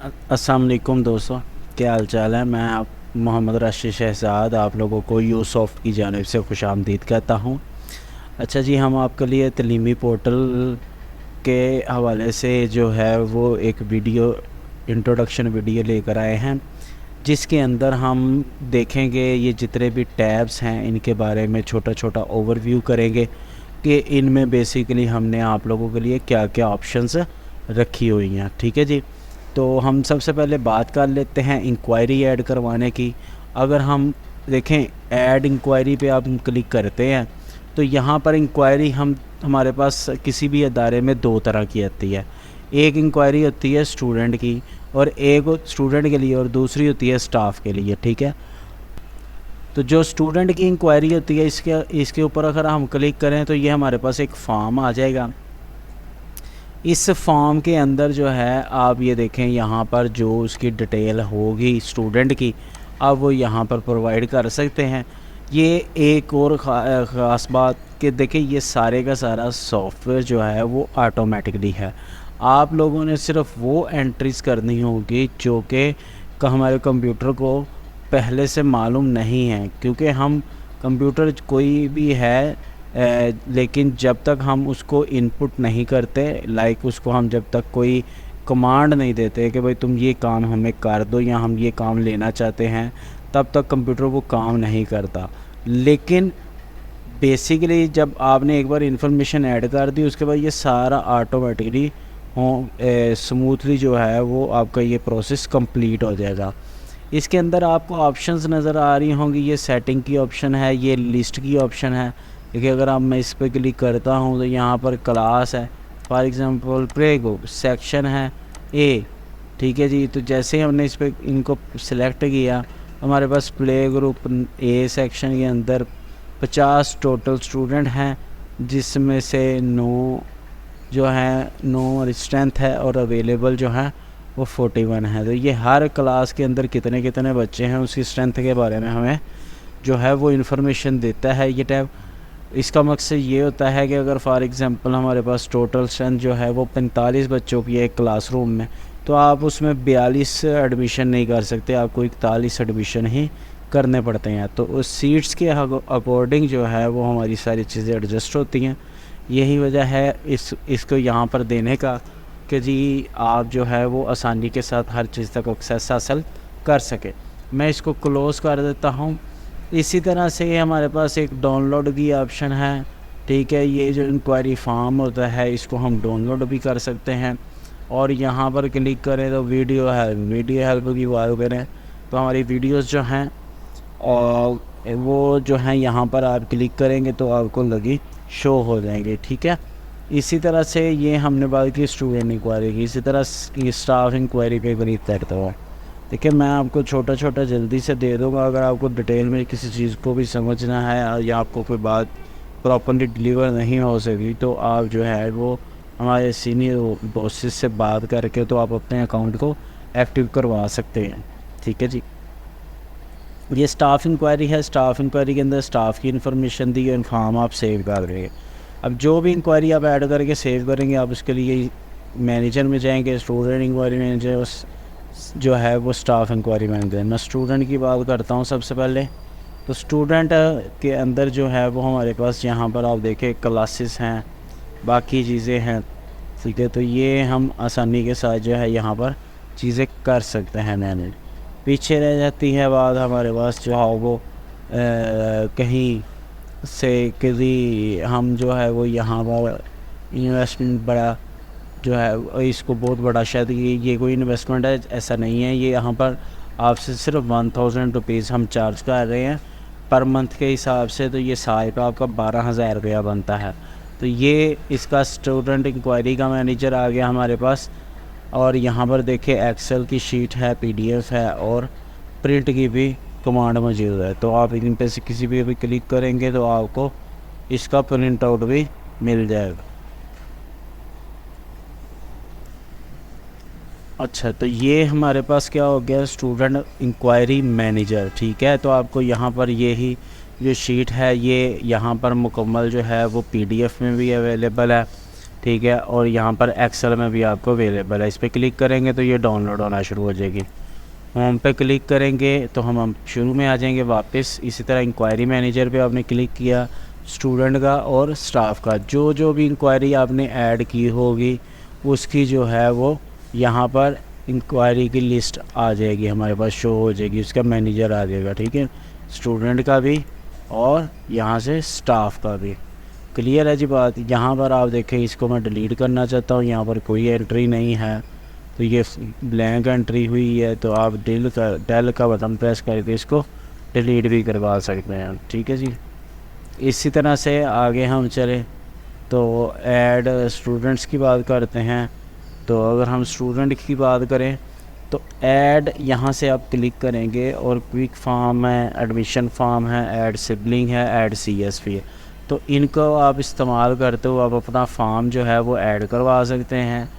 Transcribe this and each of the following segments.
अस्सलाम वालेकुम दोस्तों, क्या हाल चाल है। मैं आप मोहम्मद राशिद शहजाद आप लोगों को यूसॉफ्ट की जानिब से खुशामदीद कहता हूँ। अच्छा जी, हम आपके लिए तलीमी पोर्टल के हवाले से जो है वो एक वीडियो इंट्रोडक्शन वीडियो लेकर आए हैं, जिसके अंदर हम देखेंगे ये जितने भी टैब्स हैं इनके बारे में छोटा छोटा ओवरव्यू करेंगे कि इनमें बेसिकली हमने आप लोगों के लिए क्या क्या ऑप्शंस रखी हुई हैं। ठीक है जी, तो हम सबसे पहले बात कर लेते हैं इंक्वायरी ऐड करवाने की। अगर हम देखें ऐड इंक्वायरी पे आप क्लिक करते हैं तो यहाँ पर इंक्वायरी हमारे पास किसी भी अदारे में दो तरह की आती है। एक इंक्वायरी होती है स्टूडेंट की, और एक स्टूडेंट के लिए और दूसरी होती है स्टाफ के लिए। ठीक है, तो जो स्टूडेंट की इंक्वायरी होती है इसके ऊपर अगर हम क्लिक करें तो ये हमारे पास एक फॉर्म आ जाएगा। इस फॉर्म के अंदर जो है आप ये देखें, यहाँ पर जो उसकी डिटेल होगी स्टूडेंट की, आप वो यहाँ पर प्रोवाइड कर सकते हैं। ये एक और ख़ास बात कि देखिए ये सारे का सारा सॉफ्टवेयर जो है वो ऑटोमेटिकली है। आप लोगों ने सिर्फ वो एंट्रीज करनी होगी जो कि हमारे कंप्यूटर को पहले से मालूम नहीं है, क्योंकि हम कंप्यूटर कोई भी है लेकिन जब तक हम उसको इनपुट नहीं करते, लाइक उसको हम जब तक कोई कमांड नहीं देते कि भाई तुम ये काम हमें कर दो या हम ये काम लेना चाहते हैं, तब तक कंप्यूटर वो काम नहीं करता। लेकिन बेसिकली जब आपने एक बार इंफॉर्मेशन ऐड कर दी उसके बाद ये सारा ऑटोमेटिकली स्मूथली जो है वो आपका ये प्रोसेस कंप्लीट हो जाएगा। इसके अंदर आपको ऑप्शंस नज़र आ रही होंगी, ये सेटिंग की ऑप्शन है, ये लिस्ट की ऑप्शन है। देखिए अगर आप मैं इस पर क्लिक करता हूँ तो यहाँ पर क्लास है, for example play group section है ए। ठीक है जी, तो जैसे ही हमने इस पर इनको सिलेक्ट किया हमारे पास प्ले ग्रुप ए सेक्शन के अंदर 50 टोटल स्टूडेंट हैं, जिसमें से 9 जो है 9 स्ट्रेंथ है और अवेलेबल जो है वो 41 है। तो ये हर क्लास के अंदर कितने कितने बच्चे हैं उसकी स्ट्रेंथ के बारे में हमें जो है वो इन्फॉर्मेशन देता है ये टैब। इसका मकसद ये होता है कि अगर फॉर एग्ज़ाम्पल हमारे पास टोटल स्ट्रेंथ जो है वो 45 बच्चों की है एक क्लासरूम में, तो आप उसमें 42 एडमिशन नहीं कर सकते, आपको 41 एडमिशन ही करने पड़ते हैं। तो उस सीट्स के अकॉर्डिंग जो है वो हमारी सारी चीज़ें एडजस्ट होती हैं। यही वजह है इसको यहाँ पर देने का कि जी आप जो है वो आसानी के साथ हर चीज़ तक एक्सेस हासिल कर सके। मैं इसको क्लोज़ कर देता हूँ। इसी तरह से हमारे पास एक डाउनलोड की ऑप्शन है। ठीक है, ये जो इंक्वायरी फॉर्म होता है इसको हम डाउनलोड भी कर सकते हैं, और यहाँ पर क्लिक करें तो वीडियो हेल्प की बात करें तो हमारी वीडियोस जो हैं और वो जो हैं यहाँ पर आप क्लिक करेंगे तो आपको लगी शो हो जाएंगे। ठीक है, इसी तरह से ये हमने बात की स्टूडेंट इंक्वायरी की। इसी तरह ये स्टाफ इंक्वायरी पे क्लिक करता हुआ देखिए मैं आपको छोटा छोटा जल्दी से दे दूँगा। अगर आपको डिटेल में किसी चीज़ को भी समझना है या आपको कोई बात प्रॉपरली डिलीवर नहीं हो सकी तो आप जो है वो हमारे सीनियर बॉसेस से बात करके तो आप अपने अकाउंट को एक्टिव करवा सकते हैं। ठीक है जी, ये स्टाफ इंक्वायरी है। स्टाफ इंक्वायरी के अंदर स्टाफ की इन्फॉर्मेशन दी और फॉर्म आप सेव कर देंगे। अब जो भी इंक्वायरी आप ऐड करके सेव करेंगे आप उसके लिए मैनेजर में जाएंगे, स्टूडेंट इंक्वायरी मैनेजर जो है वो स्टाफ इंक्वायरी मैनेजर। मैं स्टूडेंट की बात करता हूँ सबसे पहले। तो स्टूडेंट के अंदर जो है वो हमारे पास यहाँ पर आप देखें क्लासेस हैं, बाकी चीज़ें हैं। ठीक है, तो ये हम आसानी के साथ जो है यहाँ पर चीज़ें कर सकते हैं मैनेज। पीछे रह जाती है बात हमारे पास जो है वो कहीं से किसी हम जो है वो यहाँ पर इन्वेस्टमेंट बड़ा जो है इसको बहुत बड़ा शायद ये कोई इन्वेस्टमेंट है, ऐसा नहीं है। ये यहाँ पर आपसे सिर्फ 1000 रुपीज़ हम चार्ज कर रहे हैं पर मंथ के हिसाब से, तो ये साल का आपका 12,000 रुपया बनता है। तो ये इसका स्टूडेंट इंक्वायरी का मैनेजर आ गया हमारे पास। और यहाँ पर देखिए एक्सेल की शीट है, PDF है और प्रिंट की भी कमांड मौजूद है। तो आप इन पे से किसी भी क्लिक करेंगे तो आपको इसका प्रिंट आउट भी मिल जाएगा। अच्छा, तो ये हमारे पास क्या हो गया स्टूडेंट इंक्वायरी मैनेजर। ठीक है, तो आपको यहाँ पर ये ही जो शीट है ये यहाँ पर मुकम्मल जो है वो PDF में भी अवेलेबल है ठीक है। और यहाँ पर एक्सेल में भी आपको अवेलेबल है। इस पर क्लिक करेंगे तो ये डाउनलोड होना शुरू हो जाएगी। होम पे क्लिक करेंगे तो हम शुरू में आ जाएंगे वापस। इसी तरह इंक्वायरी मैनेजर पे आपने क्लिक किया, स्टूडेंट का और स्टाफ का जो भी इंक्वायरी आपने ऐड की होगी उसकी जो है वो यहाँ पर इंक्वायरी की लिस्ट आ जाएगी, हमारे पास शो हो जाएगी, उसका मैनेजर आ जाएगा। ठीक है, स्टूडेंट का भी और यहाँ से स्टाफ का भी। क्लियर है जी बात। यहाँ पर आप देखें, इसको मैं डिलीट करना चाहता हूँ, यहाँ पर कोई एंट्री नहीं है तो ये ब्लैंक एंट्री हुई है, तो आप डेल का बटन प्रेस करके इसको डिलीट भी करवा सकते हैं। ठीक है जी। इसी तरह से आगे हम चले तो ऐड स्टूडेंट्स की बात करते हैं। तो अगर हम स्टूडेंट की बात करें तो ऐड यहाँ से आप क्लिक करेंगे और क्विक फॉर्म है, एडमिशन फॉर्म है, ऐड सिबलिंग है, ऐड CSV है। तो इनको आप इस्तेमाल करते हो आप अपना फॉर्म जो है वो ऐड करवा सकते हैं,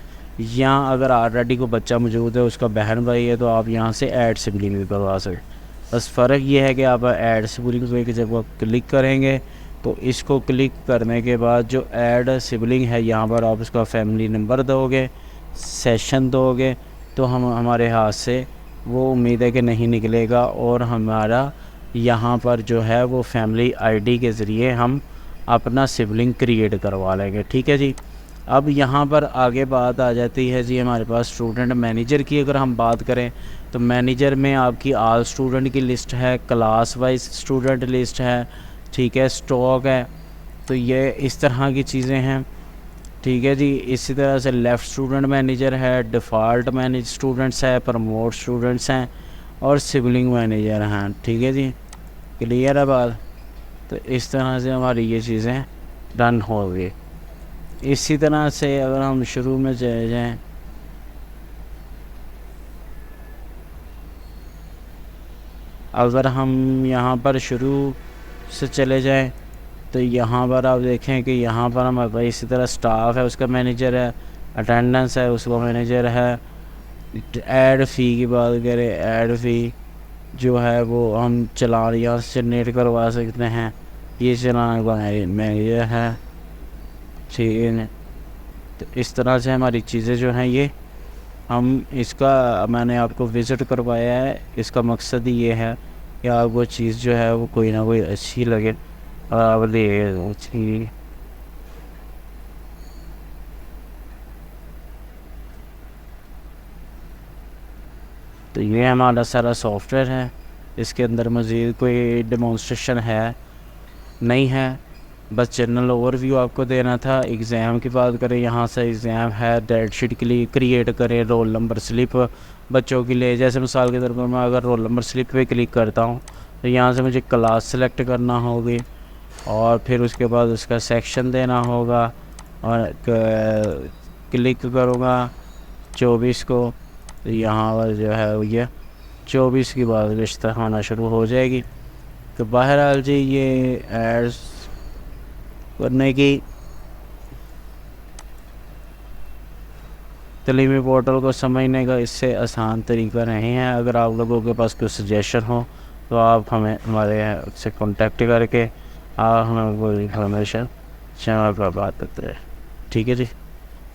या अगर ऑलरेडी कोई बच्चा मौजूद है, उसका बहन भाई है, तो आप यहाँ से ऐड सिबलिंग भी करवा सकते। बस फ़र्क ये है कि आप ऐड सिबलिंग को जब आप क्लिक करेंगे तो इसको क्लिक करने के बाद जो ऐड सिबलिंग है यहाँ पर आप उसका फैमिली नंबर दोगे, सेशन दोगे, तो हमारे हाथ से वो उम्मीद है कि नहीं निकलेगा और हमारा यहाँ पर जो है वो फैमिली ID के ज़रिए हम अपना सिबलिंग क्रिएट करवा लेंगे। ठीक है जी। अब यहाँ पर आगे बात आ जाती है जी हमारे पास स्टूडेंट मैनेजर की। अगर हम बात करें तो मैनेजर में आपकी ऑल स्टूडेंट की लिस्ट है, क्लास वाइज स्टूडेंट लिस्ट है, ठीक है, स्टॉक है, तो ये इस तरह की चीज़ें हैं। ठीक है जी। इसी तरह से लेफ़्ट स्टूडेंट मैनेजर है, डिफ़ॉल्ट मैनेज स्टूडेंट्स है, प्रमोट स्टूडेंट्स हैं और सिबलिंग मैनेजर हैं। ठीक है जी। क्लियर है बात। तो इस तरह से हमारी ये चीज़ें डन हो गई। इसी तरह से अगर हम शुरू में चले जाएँ अगर हम यहाँ पर शुरू से चले जाएं तो यहाँ पर आप देखें कि यहाँ पर हमारे पास इसी तरह स्टाफ है, उसका मैनेजर है, अटेंडेंस है, उसका मैनेजर है। ऐड फ़ी की बात करें, ऐड फ़ी जो है वो हम चलान यहाँ से जनरेट करवा सकते हैं, ये चलान का मैनेजर है। ठीक है। तो इस तरह से हमारी चीज़ें जो हैं ये हम इसका मैंने आपको विज़िट करवाया है। इसका मकसद ही ये है कि आपको चीज़ जो है वो कोई ना कोई अच्छी लगे और आप ले अच्छी। तो ये हमारा सारा सॉफ्टवेयर है। इसके अंदर मज़ीद कोई डेमोंस्ट्रेशन है नहीं है, बस जनरल ओवरव्यू आपको देना था। एग्ज़ाम की बात करें, यहाँ से एग्ज़ाम है, डेट शीट के लिए क्रिएट करें, रोल नंबर स्लिप बच्चों के लिए। जैसे मिसाल के तौर पर मैं अगर रोल नंबर स्लिप पे क्लिक करता हूँ तो यहाँ से मुझे क्लास सेलेक्ट करना होगी और फिर उसके बाद उसका सेक्शन देना होगा और क्लिक करूँगा 24 को, तो यहाँ पर जो है ये 24 की बात रिश्ता होना शुरू हो जाएगी। तो बहरहाल जी ये एड्स करने की तलीमी पोर्टल को समझने का इससे आसान तरीका नहीं है। अगर आप लोगों के पास कोई सजेशन हो तो आप हमें हमारे से कांटेक्ट करके आप हमें कोई इन्फॉर्मेशन चैनल पर बात करते हैं। ठीक है जी।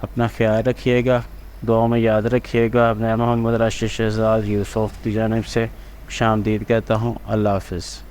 अपना ख्याल रखिएगा, दुआ में याद रखिएगा। मैं मोहम्मद राशिद शहजाद यूसुफ की जानिब से खुशामदीद कहता हूँ। अल्लाह हाफ़िज़।